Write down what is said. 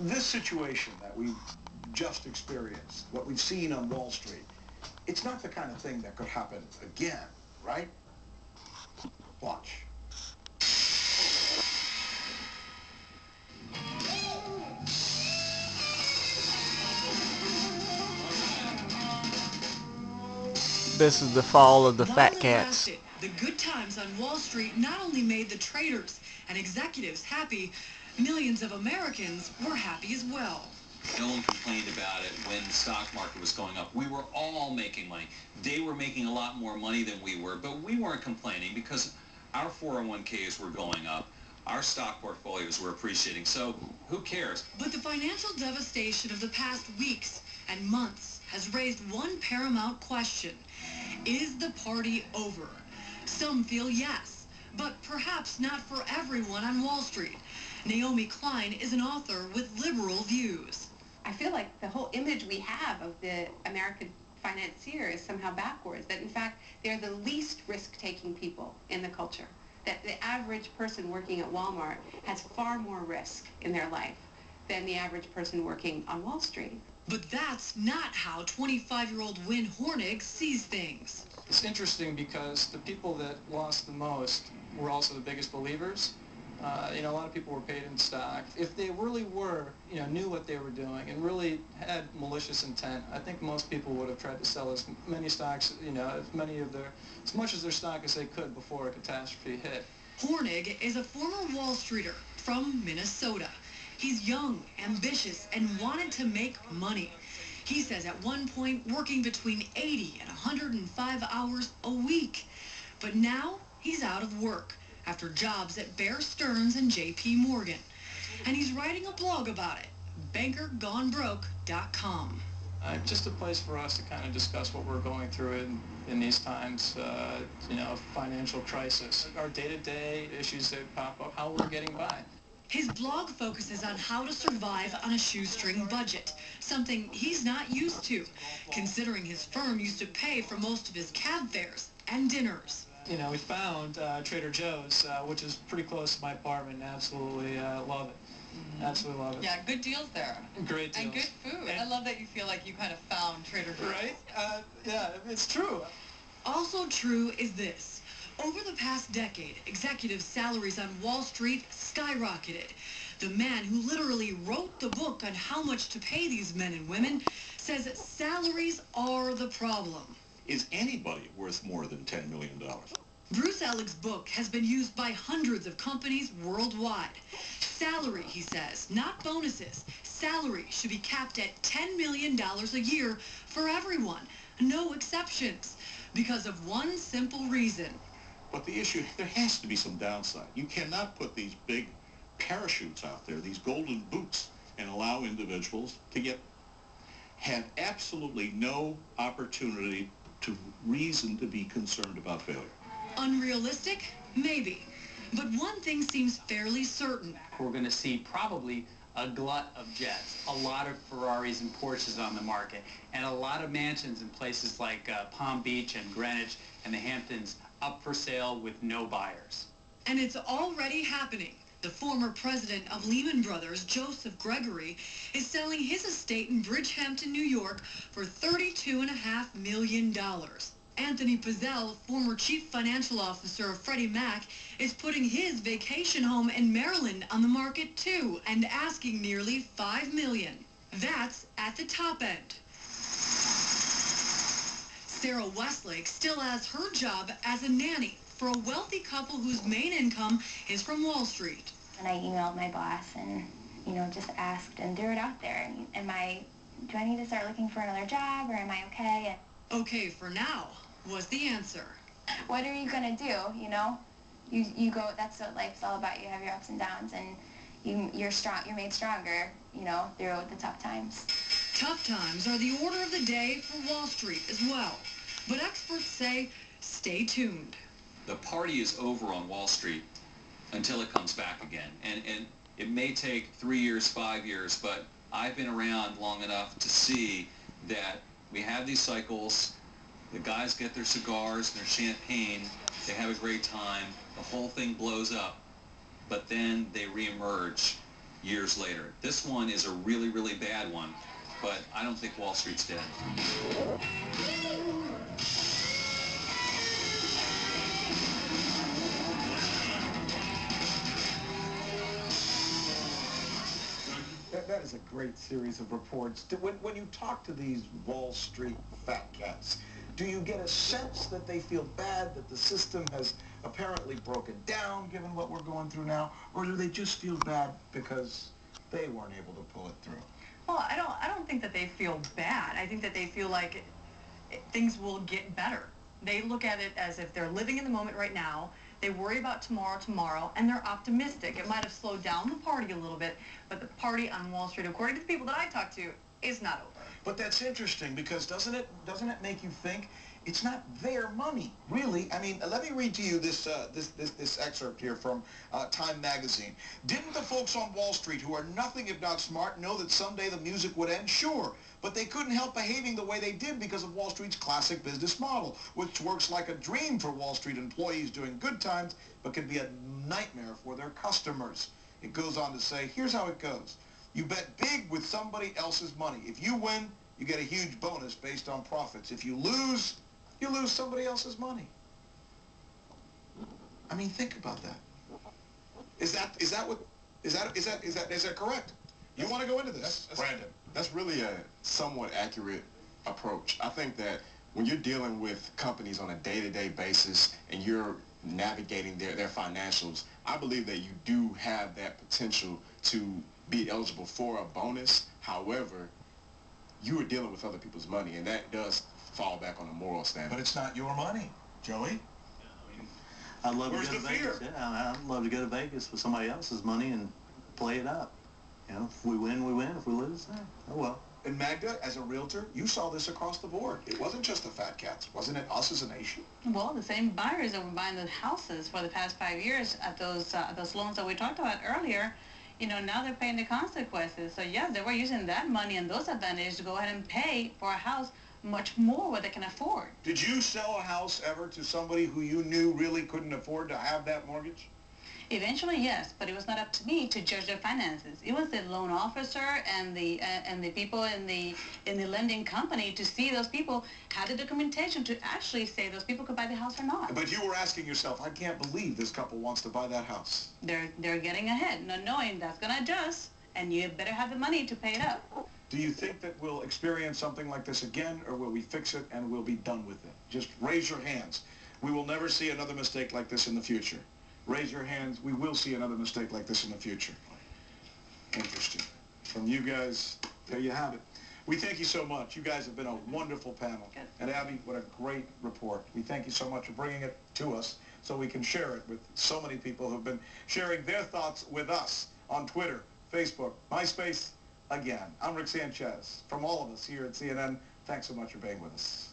This situation that we've just experienced, what we've seen on Wall Street, it's not the kind of thing that could happen again, right? Watch. This is the fall of the fat While it cats. lasted, the good times on Wall Street not only made the traders and executives happy, millions of Americans were happy as well. No one complained about it when the stock market was going up. We were all making money. They were making a lot more money than we were, but we weren't complaining because our 401ks were going up. Our stock portfolios were appreciating, so who cares? But the financial devastation of the past weeks and months has raised one paramount question. Is the party over? Some feel yes, but perhaps not for everyone on Wall Street. Naomi Klein is an author with liberal views. I feel like the whole image we have of the American financier is somehow backwards, that in fact they're the least risk-taking people in the culture. That the average person working at Walmart has far more risk in their life than the average person working on Wall Street. But that's not how 25-year-old Win Hornig sees things. It's interesting because the people that lost the most were also the biggest believers. A lot of people were paid in stock. If they really were, knew what they were doing and really had malicious intent, I think most people would have tried to sell as many stocks, as much of their stock as they could before a catastrophe hit. Hornig is a former Wall Streeter from Minnesota. He's young, ambitious, and wanted to make money. He says at one point working between 80 and 105 hours a week. But now he's out of work after jobs at Bear Stearns and J.P. Morgan. And he's writing a blog about it, bankergonebroke.com. Just a place for us to kind of discuss what we're going through in these times, financial crisis, our day-to-day issues that pop up, how we're getting by. His blog focuses on how to survive on a shoestring budget, something he's not used to, considering his firm used to pay for most of his cab fares and dinners. We found Trader Joe's, which is pretty close to my apartment, and absolutely love it. Absolutely love it. Yeah, good deals there. Great deals. And good food. I love that you feel like you kind of found Trader Joe's. Right? Yeah, it's true. Also true is this. Over the past decade, executive salaries on Wall Street skyrocketed. The man who literally wrote the book on how much to pay these men and women says that salaries are the problem. Is anybody worth more than $10 million? Bruce Ellick's book has been used by hundreds of companies worldwide. Salary, he says, not bonuses. Salary should be capped at $10 million a year for everyone, no exceptions, because of one simple reason. But the issue, there has to be some downside. You cannot put these big parachutes out there, these golden boots, and allow individuals to have absolutely no opportunity to reason to be concerned about failure. Unrealistic? Maybe. But one thing seems fairly certain. We're going to see probably a glut of jets, a lot of Ferraris and Porsches on the market, and a lot of mansions in places like Palm Beach and Greenwich and the Hamptons up for sale with no buyers. And it's already happening. The former president of Lehman Brothers, Joseph Gregory, is selling his estate in Bridgehampton, New York for $32.5 million. Anthony Pizzell, former chief financial officer of Freddie Mac, is putting his vacation home in Maryland on the market too and asking nearly $5 million. That's at the top end. Sarah Westlake still has her job as a nanny for a wealthy couple whose main income is from Wall Street. And I emailed my boss and, just asked and threw it out there. Do I need to start looking for another job or am I okay? Okay for now was the answer. What are you going to do, You go, that's what life's all about. You have your ups and downs and you're strong, you're made stronger, through the tough times. Tough times are the order of the day for Wall Street as well. But experts say, stay tuned. The party is over on Wall Street until it comes back again. And it may take 3 years, 5 years, but I've been around long enough to see that we have these cycles. The guys get their cigars and their champagne. They have a great time. The whole thing blows up. But then they reemerge years later. This one is a really, really bad one, but I don't think Wall Street's dead. That is a great series of reports. When you talk to these Wall Street fat cats, do you get a sense that they feel bad that the system has apparently broken down given what we're going through now, or do they just feel bad because they weren't able to pull it through? Well, I don't think that they feel bad. I think that they feel like things will get better. They look at it as if they're living in the moment right now. They worry about tomorrow, and they're optimistic. It might have slowed down the party a little bit, but the party on Wall Street, according to the people that I talk to, is not over. But that's interesting because doesn't it make you think it's not their money, really? I mean, let me read to you this excerpt here from Time magazine. Didn't the folks on Wall Street, who are nothing if not smart, know that someday the music would end? Sure. But they couldn't help behaving the way they did because of Wall Street's classic business model, which works like a dream for Wall Street employees during good times, but can be a nightmare for their customers. It goes on to say, here's how it goes. You bet big with somebody else's money. If you win, you get a huge bonus based on profits. If you lose somebody else's money. I mean, think about that. Is that correct? You want to go into this, Brandon? That's really a somewhat accurate approach. I think that when you're dealing with companies on a day-to-day basis and you're navigating their financials, I believe that you do have that potential to be eligible for a bonus. However, you are dealing with other people's money, and that does fall back on a moral standpoint. But it's not your money, Joey. I'd love Where's to go the to Vegas. fear? Yeah, I'd love to go to Vegas with somebody else's money and play it up. You know, if we win, we win. If we lose, oh well. And Magda, as a realtor, you saw this across the board. It wasn't just the fat cats. Wasn't it us as a nation? Well, the same buyers that were buying the houses for the past 5 years at those loans that we talked about earlier, you know, now they're paying the consequences. So yes, they were using that money and those advantages to go ahead and pay for a house much more what they can afford. Did you sell a house ever to somebody who you knew really couldn't afford to have that mortgage? Eventually, yes, but it was not up to me to judge their finances. It was the loan officer and the people in the lending company to see those people had the documentation to actually say those people could buy the house or not. But you were asking yourself, I can't believe this couple wants to buy that house. They're getting ahead, not knowing that's gonna adjust, and you better have the money to pay it up. Do you think that we'll experience something like this again, or will we fix it and we'll be done with it? Just raise your hands. We will never see another mistake like this in the future. Raise your hands. We will see another mistake like this in the future. Interesting. From you guys, there you have it. We thank you so much. You guys have been a wonderful panel. Good. And Abby, what a great report. We thank you so much for bringing it to us so we can share it with so many people who've been sharing their thoughts with us on Twitter, Facebook, MySpace. Again, I'm Rick Sanchez. From all of us here at CNN, thanks so much for being with us.